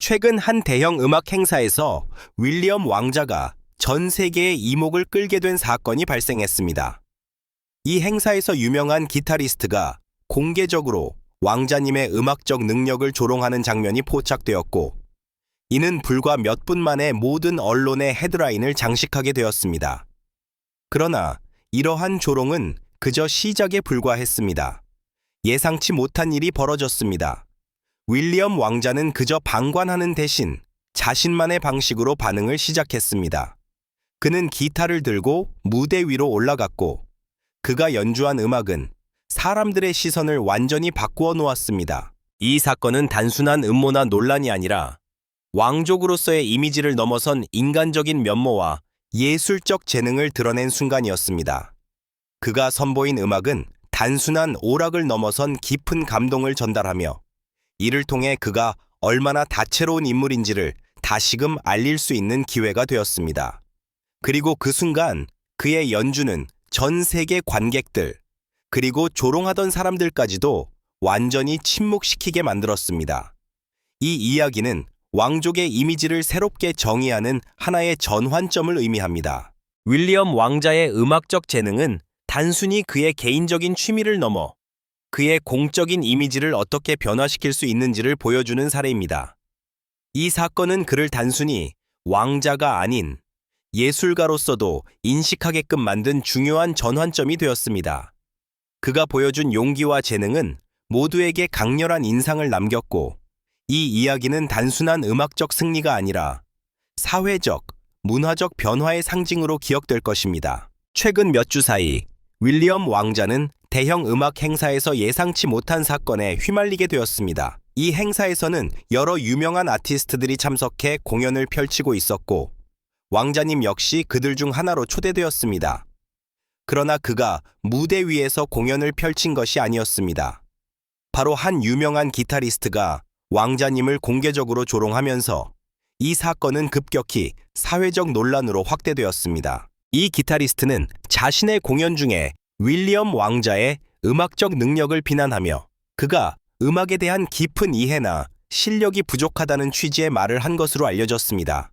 최근 한 대형 음악 행사에서 윌리엄 왕자가 전 세계의 이목을 끌게 된 사건이 발생했습니다. 이 행사에서 유명한 기타리스트가 공개적으로 왕자님의 음악적 능력을 조롱하는 장면이 포착되었고, 이는 불과 몇 분 만에 모든 언론의 헤드라인을 장식하게 되었습니다. 그러나 이러한 조롱은 그저 시작에 불과했습니다. 예상치 못한 일이 벌어졌습니다. 윌리엄 왕자는 그저 방관하는 대신 자신만의 방식으로 반응을 시작했습니다. 그는 기타를 들고 무대 위로 올라갔고, 그가 연주한 음악은 사람들의 시선을 완전히 바꾸어 놓았습니다. 이 사건은 단순한 음모나 논란이 아니라 왕족으로서의 이미지를 넘어선 인간적인 면모와 예술적 재능을 드러낸 순간이었습니다. 그가 선보인 음악은 단순한 오락을 넘어선 깊은 감동을 전달하며, 이를 통해 그가 얼마나 다채로운 인물인지를 다시금 알릴 수 있는 기회가 되었습니다. 그리고 그 순간 그의 연주는 전 세계 관객들, 그리고 조롱하던 사람들까지도 완전히 침묵시키게 만들었습니다. 이 이야기는 왕족의 이미지를 새롭게 정의하는 하나의 전환점을 의미합니다. 윌리엄 왕자의 음악적 재능은 단순히 그의 개인적인 취미를 넘어 그의 공적인 이미지를 어떻게 변화시킬 수 있는지를 보여주는 사례입니다. 이 사건은 그를 단순히 왕자가 아닌 예술가로서도 인식하게끔 만든 중요한 전환점이 되었습니다. 그가 보여준 용기와 재능은 모두에게 강렬한 인상을 남겼고, 이 이야기는 단순한 음악적 승리가 아니라 사회적, 문화적 변화의 상징으로 기억될 것입니다. 최근 몇 주 사이 윌리엄 왕자는 대형 음악 행사에서 예상치 못한 사건에 휘말리게 되었습니다. 이 행사에서는 여러 유명한 아티스트들이 참석해 공연을 펼치고 있었고, 왕자님 역시 그들 중 하나로 초대되었습니다. 그러나 그가 무대 위에서 공연을 펼친 것이 아니었습니다. 바로 한 유명한 기타리스트가 왕자님을 공개적으로 조롱하면서 이 사건은 급격히 사회적 논란으로 확대되었습니다. 이 기타리스트는 자신의 공연 중에 윌리엄 왕자의 음악적 능력을 비난하며, 그가 음악에 대한 깊은 이해나 실력이 부족하다는 취지의 말을 한 것으로 알려졌습니다.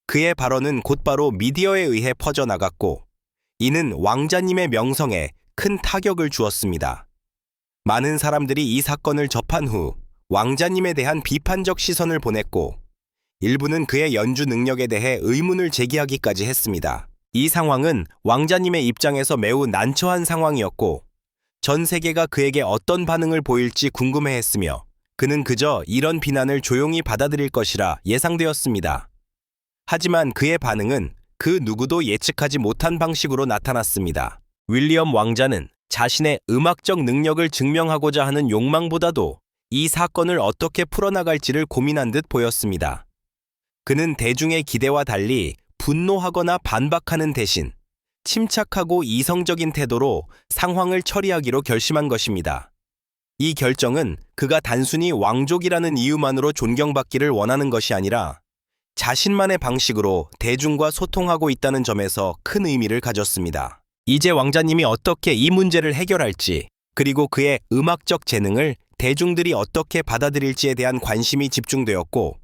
그의 발언은 곧바로 미디어에 의해 퍼져나갔고, 이는 왕자님의 명성에 큰 타격을 주었습니다. 많은 사람들이 이 사건을 접한 후 왕자님에 대한 비판적 시선을 보냈고, 일부는 그의 연주 능력에 대해 의문을 제기하기까지 했습니다. 이 상황은 왕자님의 입장에서 매우 난처한 상황이었고, 전 세계가 그에게 어떤 반응을 보일지 궁금해했으며, 그는 그저 이런 비난을 조용히 받아들일 것이라 예상되었습니다. 하지만 그의 반응은 그 누구도 예측하지 못한 방식으로 나타났습니다. 윌리엄 왕자는 자신의 음악적 능력을 증명하고자 하는 욕망보다도 이 사건을 어떻게 풀어나갈지를 고민한 듯 보였습니다. 그는 대중의 기대와 달리 분노하거나 반박하는 대신 침착하고 이성적인 태도로 상황을 처리하기로 결심한 것입니다. 이 결정은 그가 단순히 왕족이라는 이유만으로 존경받기를 원하는 것이 아니라 자신만의 방식으로 대중과 소통하고 있다는 점에서 큰 의미를 가졌습니다. 이제 왕자님이 어떻게 이 문제를 해결할지, 그리고 그의 음악적 재능을 대중들이 어떻게 받아들일지에 대한 관심이 집중되었고,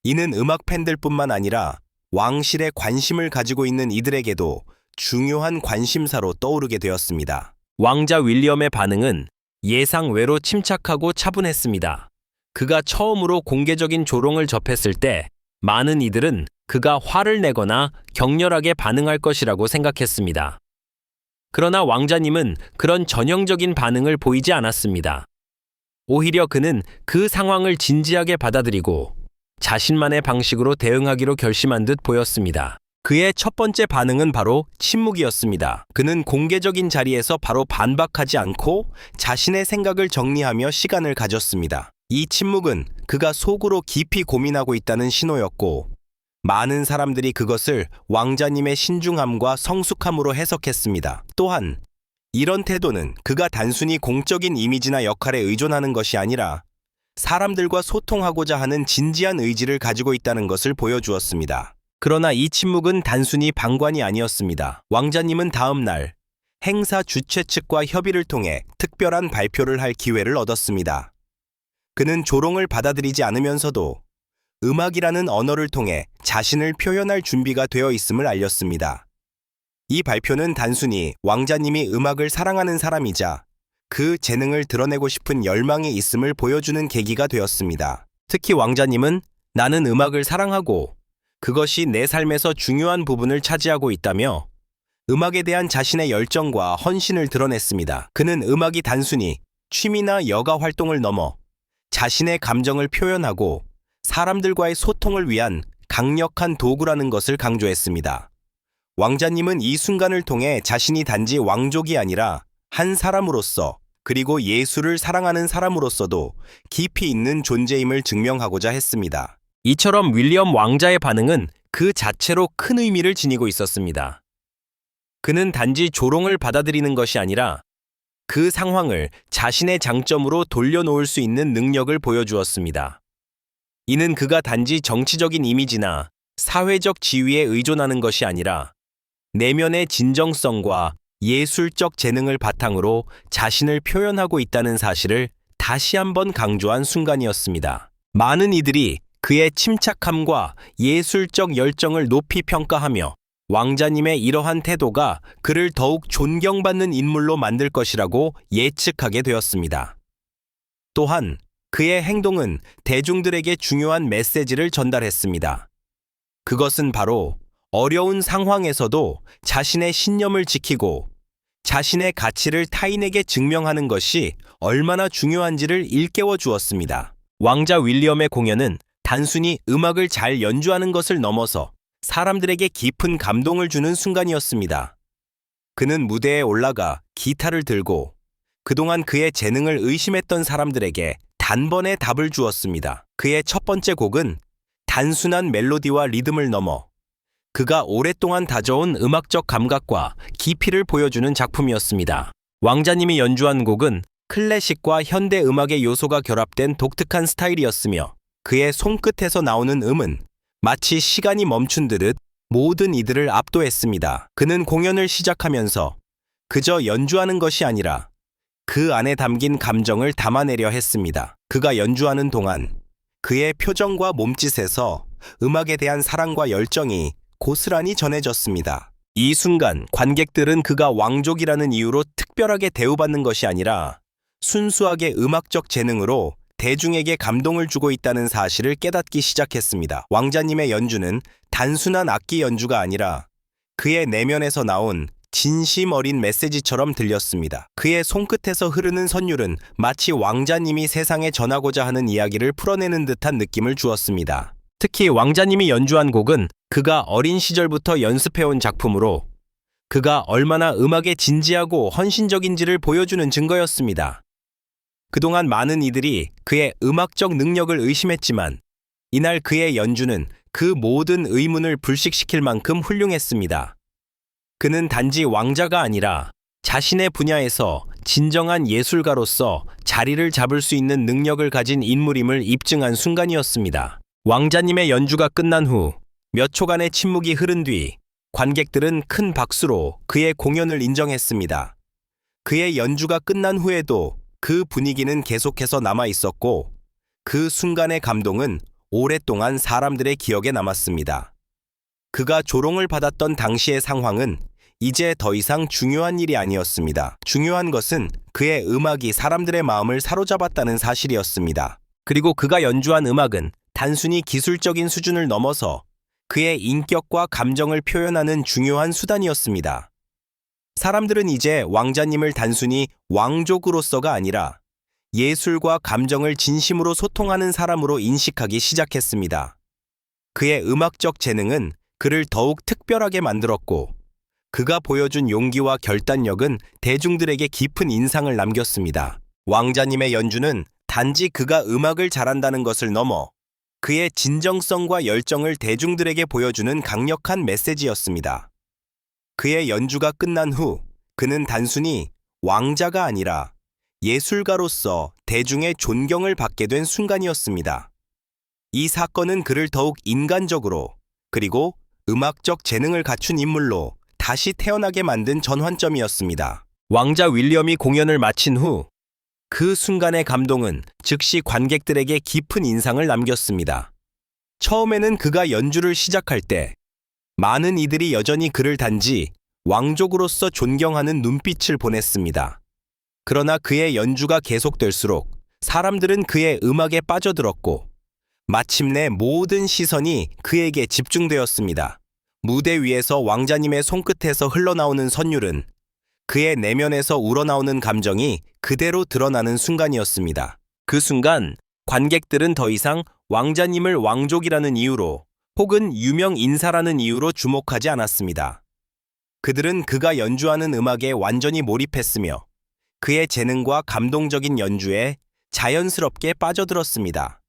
이는 음악 팬들뿐만 아니라 왕실에 관심을 가지고 있는 이들에게도 중요한 관심사로 떠오르게 되었습니다. 왕자 윌리엄의 반응은 예상 외로 침착하고 차분했습니다. 그가 처음으로 공개적인 조롱을 접했을 때 많은 이들은 그가 화를 내거나 격렬하게 반응할 것이라고 생각했습니다. 그러나 왕자님은 그런 전형적인 반응을 보이지 않았습니다. 오히려 그는 그 상황을 진지하게 받아들이고 자신만의 방식으로 대응하기로 결심한 듯 보였습니다. 그의 첫 번째 반응은 바로 침묵이었습니다. 그는 공개적인 자리에서 바로 반박하지 않고 자신의 생각을 정리하며 시간을 가졌습니다. 이 침묵은 그가 속으로 깊이 고민하고 있다는 신호였고, 많은 사람들이 그것을 왕자님의 신중함과 성숙함으로 해석했습니다. 또한 이런 태도는 그가 단순히 공적인 이미지나 역할에 의존하는 것이 아니라 사람들과 소통하고자 하는 진지한 의지를 가지고 있다는 것을 보여주었습니다. 그러나 이 침묵은 단순히 방관이 아니었습니다. 왕자님은 다음 날 행사 주최 측과 협의를 통해 특별한 발표를 할 기회를 얻었습니다. 그는 조롱을 받아들이지 않으면서도 음악이라는 언어를 통해 자신을 표현할 준비가 되어 있음을 알렸습니다. 이 발표는 단순히 왕자님이 음악을 사랑하는 사람이자 그 재능을 드러내고 싶은 열망이 있음을 보여주는 계기가 되었습니다. 특히 왕자님은 나는 음악을 사랑하고 그것이 내 삶에서 중요한 부분을 차지하고 있다며 음악에 대한 자신의 열정과 헌신을 드러냈습니다. 그는 음악이 단순히 취미나 여가 활동을 넘어 자신의 감정을 표현하고 사람들과의 소통을 위한 강력한 도구라는 것을 강조했습니다. 왕자님은 이 순간을 통해 자신이 단지 왕족이 아니라 한 사람으로서 그리고 예술을 사랑하는 사람으로서도 깊이 있는 존재임을 증명하고자 했습니다. 이처럼 윌리엄 왕자의 반응은 그 자체로 큰 의미를 지니고 있었습니다. 그는 단지 조롱을 받아들이는 것이 아니라 그 상황을 자신의 장점으로 돌려놓을 수 있는 능력을 보여주었습니다. 이는 그가 단지 정치적인 이미지나 사회적 지위에 의존하는 것이 아니라 내면의 진정성과 예술적 재능을 바탕으로 자신을 표현하고 있다는 사실을 다시 한번 강조한 순간이었습니다. 많은 이들이 그의 침착함과 예술적 열정을 높이 평가하며 왕자님의 이러한 태도가 그를 더욱 존경받는 인물로 만들 것이라고 예측하게 되었습니다. 또한 그의 행동은 대중들에게 중요한 메시지를 전달했습니다. 그것은 바로 어려운 상황에서도 자신의 신념을 지키고 자신의 가치를 타인에게 증명하는 것이 얼마나 중요한지를 일깨워 주었습니다. 왕자 윌리엄의 공연은 단순히 음악을 잘 연주하는 것을 넘어서 사람들에게 깊은 감동을 주는 순간이었습니다. 그는 무대에 올라가 기타를 들고 그동안 그의 재능을 의심했던 사람들에게 단번에 답을 주었습니다. 그의 첫 번째 곡은 단순한 멜로디와 리듬을 넘어 그가 오랫동안 다져온 음악적 감각과 깊이를 보여주는 작품이었습니다. 왕자님이 연주한 곡은 클래식과 현대 음악의 요소가 결합된 독특한 스타일이었으며 그의 손끝에서 나오는 음은 마치 시간이 멈춘 듯 모든 이들을 압도했습니다. 그는 공연을 시작하면서 그저 연주하는 것이 아니라 그 안에 담긴 감정을 담아내려 했습니다. 그가 연주하는 동안 그의 표정과 몸짓에서 음악에 대한 사랑과 열정이 고스란히 전해졌습니다. 이 순간 관객들은 그가 왕족이라는 이유로 특별하게 대우받는 것이 아니라 순수하게 음악적 재능으로 대중에게 감동을 주고 있다는 사실을 깨닫기 시작했습니다. 왕자님의 연주는 단순한 악기 연주가 아니라 그의 내면에서 나온 진심 어린 메시지처럼 들렸습니다. 그의 손끝에서 흐르는 선율은 마치 왕자님이 세상에 전하고자 하는 이야기를 풀어내는 듯한 느낌을 주었습니다. 특히 왕자님이 연주한 곡은 그가 어린 시절부터 연습해온 작품으로 그가 얼마나 음악에 진지하고 헌신적인지를 보여주는 증거였습니다. 그동안 많은 이들이 그의 음악적 능력을 의심했지만 이날 그의 연주는 그 모든 의문을 불식시킬 만큼 훌륭했습니다. 그는 단지 왕자가 아니라 자신의 분야에서 진정한 예술가로서 자리를 잡을 수 있는 능력을 가진 인물임을 입증한 순간이었습니다. 왕자님의 연주가 끝난 후 몇 초간의 침묵이 흐른 뒤 관객들은 큰 박수로 그의 공연을 인정했습니다. 그의 연주가 끝난 후에도 그 분위기는 계속해서 남아 있었고 그 순간의 감동은 오랫동안 사람들의 기억에 남았습니다. 그가 조롱을 받았던 당시의 상황은 이제 더 이상 중요한 일이 아니었습니다. 중요한 것은 그의 음악이 사람들의 마음을 사로잡았다는 사실이었습니다. 그리고 그가 연주한 음악은 단순히 기술적인 수준을 넘어서 그의 인격과 감정을 표현하는 중요한 수단이었습니다. 사람들은 이제 왕자님을 단순히 왕족으로서가 아니라 예술과 감정을 진심으로 소통하는 사람으로 인식하기 시작했습니다. 그의 음악적 재능은 그를 더욱 특별하게 만들었고 그가 보여준 용기와 결단력은 대중들에게 깊은 인상을 남겼습니다. 왕자님의 연주는 단지 그가 음악을 잘한다는 것을 넘어 그의 진정성과 열정을 대중들에게 보여주는 강력한 메시지였습니다. 그의 연주가 끝난 후 그는 단순히 왕자가 아니라 예술가로서 대중의 존경을 받게 된 순간이었습니다. 이 사건은 그를 더욱 인간적으로 그리고 음악적 재능을 갖춘 인물로 다시 태어나게 만든 전환점이었습니다. 왕자 윌리엄이 공연을 마친 후 그 순간의 감동은 즉시 관객들에게 깊은 인상을 남겼습니다. 처음에는 그가 연주를 시작할 때 많은 이들이 여전히 그를 단지 왕족으로서 존경하는 눈빛을 보냈습니다. 그러나 그의 연주가 계속될수록 사람들은 그의 음악에 빠져들었고 마침내 모든 시선이 그에게 집중되었습니다. 무대 위에서 왕자님의 손끝에서 흘러나오는 선율은 그의 내면에서 우러나오는 감정이 그대로 드러나는 순간이었습니다. 그 순간 관객들은 더 이상 왕자님을 왕족이라는 이유로 혹은 유명 인사라는 이유로 주목하지 않았습니다. 그들은 그가 연주하는 음악에 완전히 몰입했으며 그의 재능과 감동적인 연주에 자연스럽게 빠져들었습니다.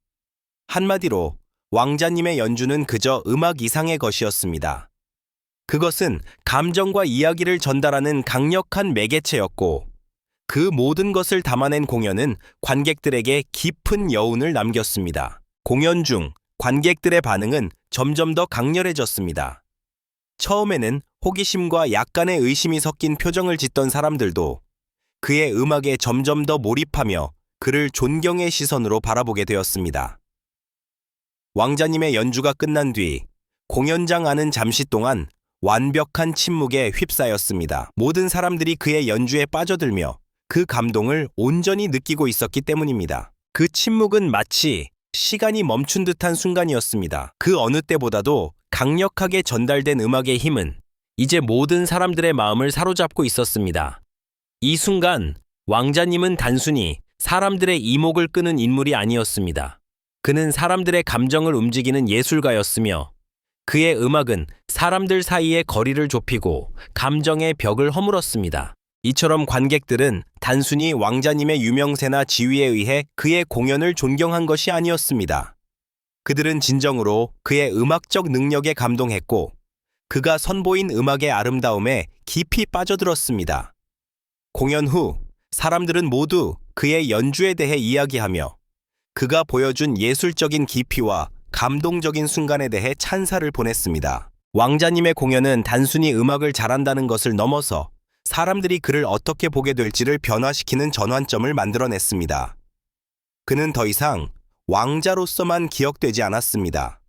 한마디로 왕자님의 연주는 그저 음악 이상의 것이었습니다. 그것은 감정과 이야기를 전달하는 강력한 매개체였고 그 모든 것을 담아낸 공연은 관객들에게 깊은 여운을 남겼습니다. 공연 중 관객들의 반응은 점점 더 강렬해졌습니다. 처음에는 호기심과 약간의 의심이 섞인 표정을 짓던 사람들도 그의 음악에 점점 더 몰입하며 그를 존경의 시선으로 바라보게 되었습니다. 왕자님의 연주가 끝난 뒤 공연장 안은 잠시 동안 완벽한 침묵에 휩싸였습니다. 모든 사람들이 그의 연주에 빠져들며 그 감동을 온전히 느끼고 있었기 때문입니다. 그 침묵은 마치 시간이 멈춘 듯한 순간이었습니다. 그 어느 때보다도 강력하게 전달된 음악의 힘은 이제 모든 사람들의 마음을 사로잡고 있었습니다. 이 순간 왕자님은 단순히 사람들의 이목을 끄는 인물이 아니었습니다. 그는 사람들의 감정을 움직이는 예술가였으며 그의 음악은 사람들 사이의 거리를 좁히고 감정의 벽을 허물었습니다. 이처럼 관객들은 단순히 왕자님의 유명세나 지위에 의해 그의 공연을 존경한 것이 아니었습니다. 그들은 진정으로 그의 음악적 능력에 감동했고 그가 선보인 음악의 아름다움에 깊이 빠져들었습니다. 공연 후 사람들은 모두 그의 연주에 대해 이야기하며 그가 보여준 예술적인 깊이와 감동적인 순간에 대해 찬사를 보냈습니다. 왕자님의 공연은 단순히 음악을 잘한다는 것을 넘어서 사람들이 그를 어떻게 보게 될지를 변화시키는 전환점을 만들어냈습니다. 그는 더 이상 왕자로서만 기억되지 않았습니다.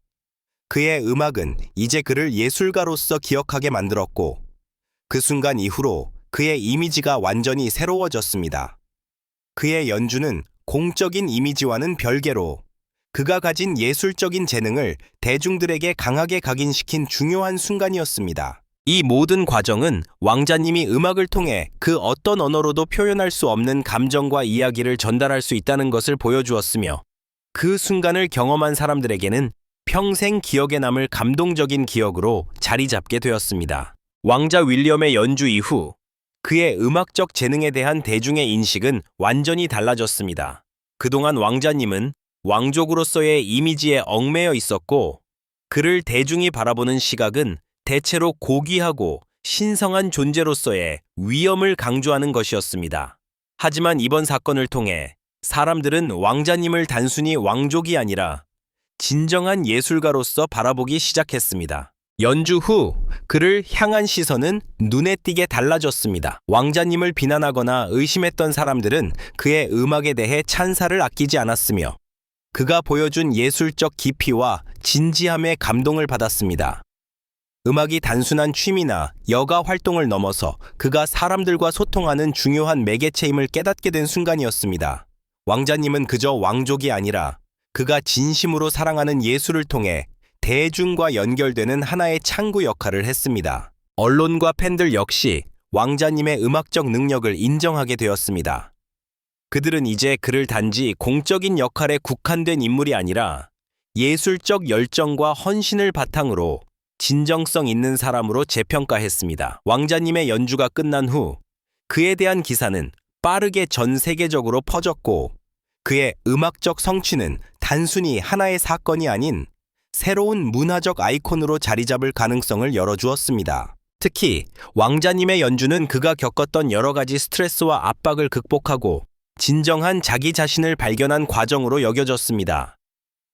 그의 음악은 이제 그를 예술가로서 기억하게 만들었고 그 순간 이후로 그의 이미지가 완전히 새로워졌습니다. 그의 연주는 공적인 이미지와는 별개로 그가 가진 예술적인 재능을 대중들에게 강하게 각인시킨 중요한 순간이었습니다. 이 모든 과정은 왕자님이 음악을 통해 그 어떤 언어로도 표현할 수 없는 감정과 이야기를 전달할 수 있다는 것을 보여주었으며 그 순간을 경험한 사람들에게는 평생 기억에 남을 감동적인 기억으로 자리 잡게 되었습니다. 왕자 윌리엄의 연주 이후 그의 음악적 재능에 대한 대중의 인식은 완전히 달라졌습니다. 그동안 왕자님은 왕족으로서의 이미지에 얽매여 있었고 그를 대중이 바라보는 시각은 대체로 고귀하고 신성한 존재로서의 위엄을 강조하는 것이었습니다. 하지만 이번 사건을 통해 사람들은 왕자님을 단순히 왕족이 아니라 진정한 예술가로서 바라보기 시작했습니다. 연주 후 그를 향한 시선은 눈에 띄게 달라졌습니다. 왕자님을 비난하거나 의심했던 사람들은 그의 음악에 대해 찬사를 아끼지 않았으며 그가 보여준 예술적 깊이와 진지함에 감동을 받았습니다. 음악이 단순한 취미나 여가 활동을 넘어서 그가 사람들과 소통하는 중요한 매개체임을 깨닫게 된 순간이었습니다. 왕자님은 그저 왕족이 아니라 그가 진심으로 사랑하는 예술을 통해 대중과 연결되는 하나의 창구 역할을 했습니다. 언론과 팬들 역시 왕자님의 음악적 능력을 인정하게 되었습니다. 그들은 이제 그를 단지 공적인 역할에 국한된 인물이 아니라 예술적 열정과 헌신을 바탕으로 진정성 있는 사람으로 재평가했습니다. 왕자님의 연주가 끝난 후 그에 대한 기사는 빠르게 전 세계적으로 퍼졌고 그의 음악적 성취는 단순히 하나의 사건이 아닌 새로운 문화적 아이콘으로 자리 잡을 가능성을 열어주었습니다. 특히 왕자님의 연주는 그가 겪었던 여러 가지 스트레스와 압박을 극복하고 진정한 자기 자신을 발견한 과정으로 여겨졌습니다.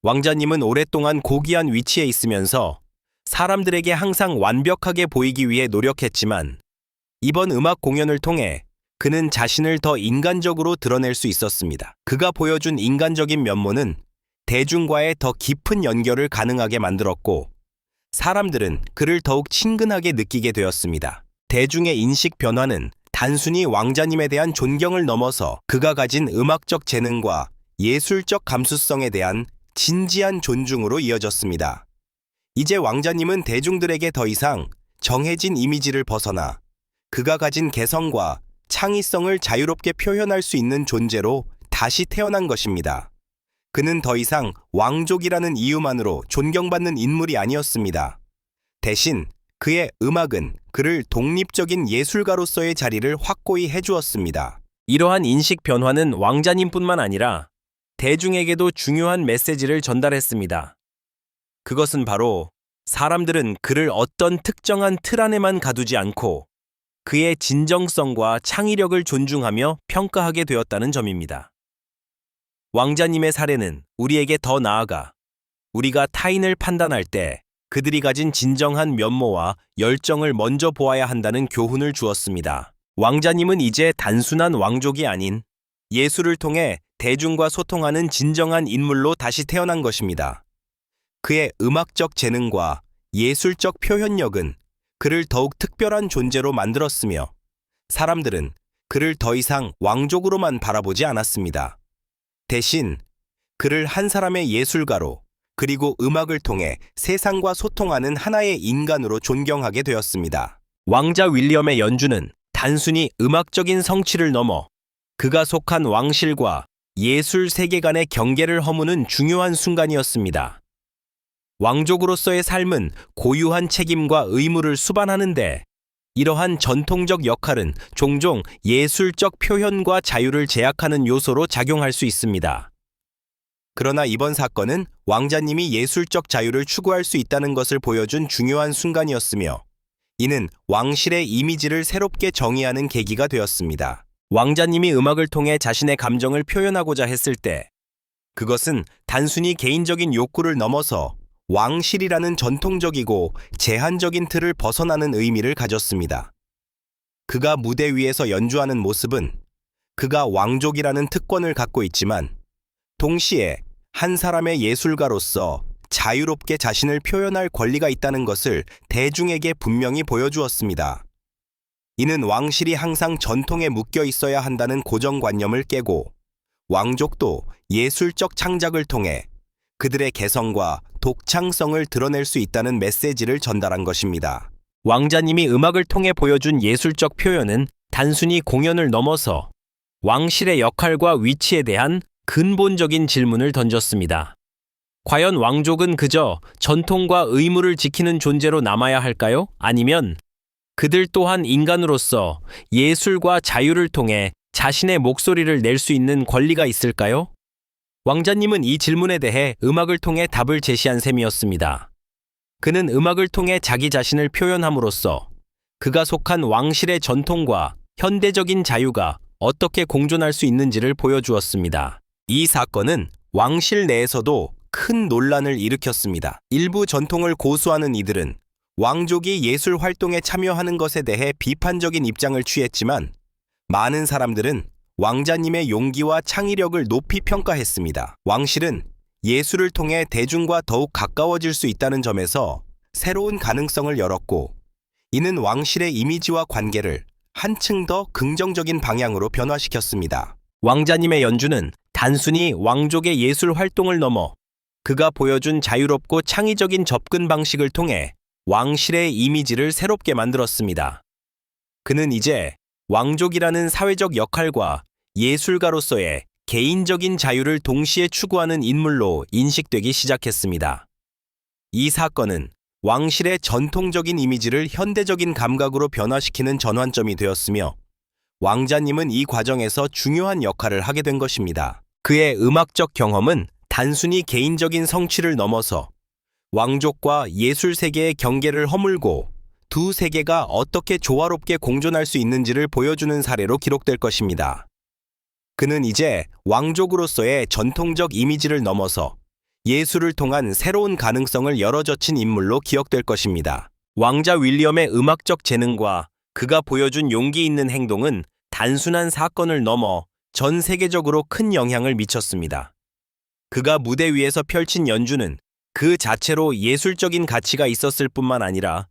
왕자님은 오랫동안 고귀한 위치에 있으면서 사람들에게 항상 완벽하게 보이기 위해 노력했지만 이번 음악 공연을 통해 그는 자신을 더 인간적으로 드러낼 수 있었습니다. 그가 보여준 인간적인 면모는 대중과의 더 깊은 연결을 가능하게 만들었고, 사람들은 그를 더욱 친근하게 느끼게 되었습니다. 대중의 인식 변화는 단순히 왕자님에 대한 존경을 넘어서 그가 가진 음악적 재능과 예술적 감수성에 대한 진지한 존중으로 이어졌습니다. 이제 왕자님은 대중들에게 더 이상 정해진 이미지를 벗어나 그가 가진 개성과 창의성을 자유롭게 표현할 수 있는 존재로 다시 태어난 것입니다. 그는 더 이상 왕족이라는 이유만으로 존경받는 인물이 아니었습니다. 대신 그의 음악은 그를 독립적인 예술가로서의 자리를 확고히 해주었습니다. 이러한 인식 변화는 왕자님뿐만 아니라 대중에게도 중요한 메시지를 전달했습니다. 그것은 바로 사람들은 그를 어떤 특정한 틀 안에만 가두지 않고 그의 진정성과 창의력을 존중하며 평가하게 되었다는 점입니다. 왕자님의 사례는 우리에게 더 나아가 우리가 타인을 판단할 때 그들이 가진 진정한 면모와 열정을 먼저 보아야 한다는 교훈을 주었습니다. 왕자님은 이제 단순한 왕족이 아닌 예술을 통해 대중과 소통하는 진정한 인물로 다시 태어난 것입니다. 그의 음악적 재능과 예술적 표현력은 그를 더욱 특별한 존재로 만들었으며, 사람들은 그를 더 이상 왕족으로만 바라보지 않았습니다. 대신 그를 한 사람의 예술가로, 그리고 음악을 통해 세상과 소통하는 하나의 인간으로 존경하게 되었습니다. 왕자 윌리엄의 연주는 단순히 음악적인 성취를 넘어 그가 속한 왕실과 예술 세계관의 경계를 허무는 중요한 순간이었습니다. 왕족으로서의 삶은 고유한 책임과 의무를 수반하는데, 이러한 전통적 역할은 종종 예술적 표현과 자유를 제약하는 요소로 작용할 수 있습니다. 그러나 이번 사건은 왕자님이 예술적 자유를 추구할 수 있다는 것을 보여준 중요한 순간이었으며, 이는 왕실의 이미지를 새롭게 정의하는 계기가 되었습니다. 왕자님이 음악을 통해 자신의 감정을 표현하고자 했을 때, 그것은 단순히 개인적인 욕구를 넘어서 왕실이라는 전통적이고 제한적인 틀을 벗어나는 의미를 가졌습니다. 그가 무대 위에서 연주하는 모습은 그가 왕족이라는 특권을 갖고 있지만, 동시에 한 사람의 예술가로서 자유롭게 자신을 표현할 권리가 있다는 것을 대중에게 분명히 보여주었습니다. 이는 왕실이 항상 전통에 묶여 있어야 한다는 고정관념을 깨고, 왕족도 예술적 창작을 통해 그들의 개성과 독창성을 드러낼 수 있다는 메시지를 전달한 것입니다. 왕자님이 음악을 통해 보여준 예술적 표현은 단순히 공연을 넘어서 왕실의 역할과 위치에 대한 근본적인 질문을 던졌습니다. 과연 왕족은 그저 전통과 의무를 지키는 존재로 남아야 할까요? 아니면 그들 또한 인간으로서 예술과 자유를 통해 자신의 목소리를 낼 수 있는 권리가 있을까요? 왕자님은 이 질문에 대해 음악을 통해 답을 제시한 셈이었습니다. 그는 음악을 통해 자기 자신을 표현함으로써 그가 속한 왕실의 전통과 현대적인 자유가 어떻게 공존할 수 있는지를 보여주었습니다. 이 사건은 왕실 내에서도 큰 논란을 일으켰습니다. 일부 전통을 고수하는 이들은 왕족이 예술 활동에 참여하는 것에 대해 비판적인 입장을 취했지만, 많은 사람들은 왕자님의 용기와 창의력을 높이 평가했습니다. 왕실은 예술을 통해 대중과 더욱 가까워질 수 있다는 점에서 새로운 가능성을 열었고, 이는 왕실의 이미지와 관계를 한층 더 긍정적인 방향으로 변화시켰습니다. 왕자님의 연주는 단순히 왕족의 예술 활동을 넘어 그가 보여준 자유롭고 창의적인 접근 방식을 통해 왕실의 이미지를 새롭게 만들었습니다. 그는 이제 왕족이라는 사회적 역할과 예술가로서의 개인적인 자유를 동시에 추구하는 인물로 인식되기 시작했습니다. 이 사건은 왕실의 전통적인 이미지를 현대적인 감각으로 변화시키는 전환점이 되었으며, 왕자님은 이 과정에서 중요한 역할을 하게 된 것입니다. 그의 음악적 경험은 단순히 개인적인 성취를 넘어서 왕족과 예술 세계의 경계를 허물고 두 세계가 어떻게 조화롭게 공존할 수 있는지를 보여주는 사례로 기록될 것입니다. 그는 이제 왕족으로서의 전통적 이미지를 넘어서 예술을 통한 새로운 가능성을 열어젖힌 인물로 기억될 것입니다. 왕자 윌리엄의 음악적 재능과 그가 보여준 용기 있는 행동은 단순한 사건을 넘어 전 세계적으로 큰 영향을 미쳤습니다. 그가 무대 위에서 펼친 연주는 그 자체로 예술적인 가치가 있었을 뿐만 아니라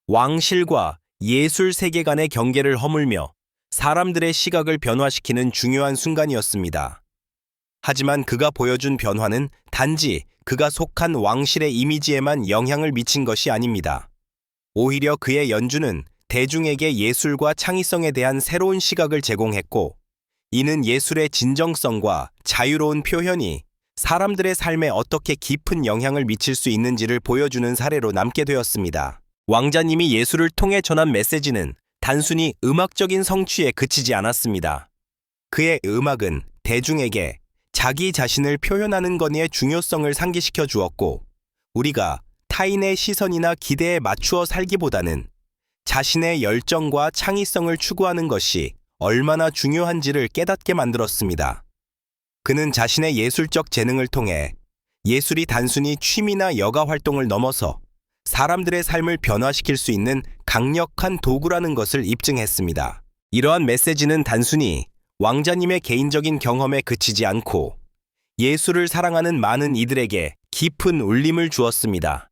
왕실과 예술 세계 간의 경계를 허물며 사람들의 시각을 변화시키는 중요한 순간이었습니다. 하지만 그가 보여준 변화는 단지 그가 속한 왕실의 이미지에만 영향을 미친 것이 아닙니다. 오히려 그의 연주는 대중에게 예술과 창의성에 대한 새로운 시각을 제공했고, 이는 예술의 진정성과 자유로운 표현이 사람들의 삶에 어떻게 깊은 영향을 미칠 수 있는지를 보여주는 사례로 남게 되었습니다. 왕자님이 예술을 통해 전한 메시지는 단순히 음악적인 성취에 그치지 않았습니다. 그의 음악은 대중에게 자기 자신을 표현하는 것의 중요성을 상기시켜 주었고, 우리가 타인의 시선이나 기대에 맞추어 살기보다는 자신의 열정과 창의성을 추구하는 것이 얼마나 중요한지를 깨닫게 만들었습니다. 그는 자신의 예술적 재능을 통해 예술이 단순히 취미나 여가 활동을 넘어서 사람들의 삶을 변화시킬 수 있는 강력한 도구라는 것을 입증했습니다. 이러한 메시지는 단순히 왕자님의 개인적인 경험에 그치지 않고 예술을 사랑하는 많은 이들에게 깊은 울림을 주었습니다.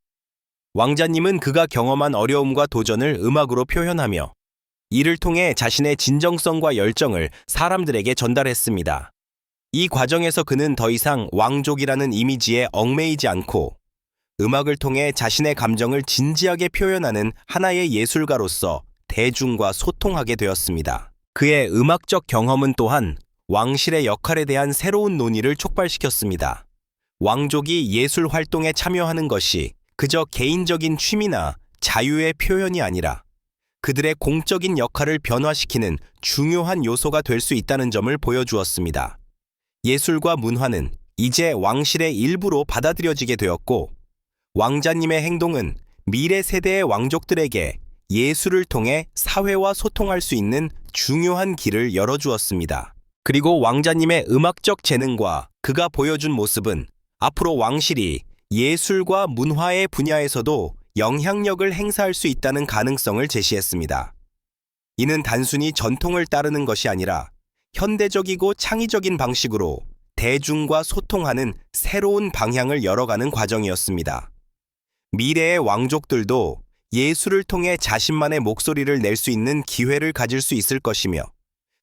왕자님은 그가 경험한 어려움과 도전을 음악으로 표현하며 이를 통해 자신의 진정성과 열정을 사람들에게 전달했습니다. 이 과정에서 그는 더 이상 왕족이라는 이미지에 얽매이지 않고 음악을 통해 자신의 감정을 진지하게 표현하는 하나의 예술가로서 대중과 소통하게 되었습니다. 그의 음악적 경험은 또한 왕실의 역할에 대한 새로운 논의를 촉발시켰습니다. 왕족이 예술 활동에 참여하는 것이 그저 개인적인 취미나 자유의 표현이 아니라 그들의 공적인 역할을 변화시키는 중요한 요소가 될 수 있다는 점을 보여주었습니다. 예술과 문화는 이제 왕실의 일부로 받아들여지게 되었고, 왕자님의 행동은 미래 세대의 왕족들에게 예술을 통해 사회와 소통할 수 있는 중요한 길을 열어주었습니다. 그리고 왕자님의 음악적 재능과 그가 보여준 모습은 앞으로 왕실이 예술과 문화의 분야에서도 영향력을 행사할 수 있다는 가능성을 제시했습니다. 이는 단순히 전통을 따르는 것이 아니라 현대적이고 창의적인 방식으로 대중과 소통하는 새로운 방향을 열어가는 과정이었습니다. 미래의 왕족들도 예술을 통해 자신만의 목소리를 낼 수 있는 기회를 가질 수 있을 것이며,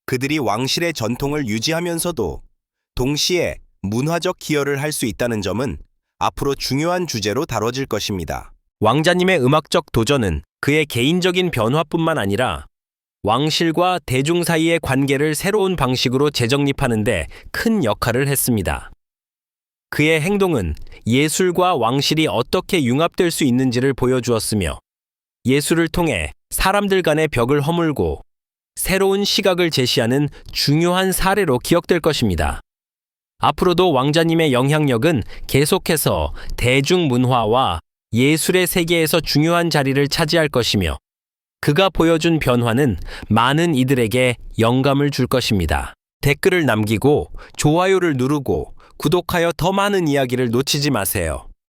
그들이 왕실의 전통을 유지하면서도 동시에 문화적 기여를 할 수 있다는 점은 앞으로 중요한 주제로 다뤄질 것입니다. 왕자님의 음악적 도전은 그의 개인적인 변화뿐만 아니라 왕실과 대중 사이의 관계를 새로운 방식으로 재정립하는 데 큰 역할을 했습니다. 그의 행동은 예술과 왕실이 어떻게 융합될 수 있는지를 보여주었으며, 예술을 통해 사람들 간의 벽을 허물고 새로운 시각을 제시하는 중요한 사례로 기억될 것입니다. 앞으로도 왕자님의 영향력은 계속해서 대중문화와 예술의 세계에서 중요한 자리를 차지할 것이며, 그가 보여준 변화는 많은 이들에게 영감을 줄 것입니다. 댓글을 남기고 좋아요를 누르고 구독하여 더 많은 이야기를 놓치지 마세요.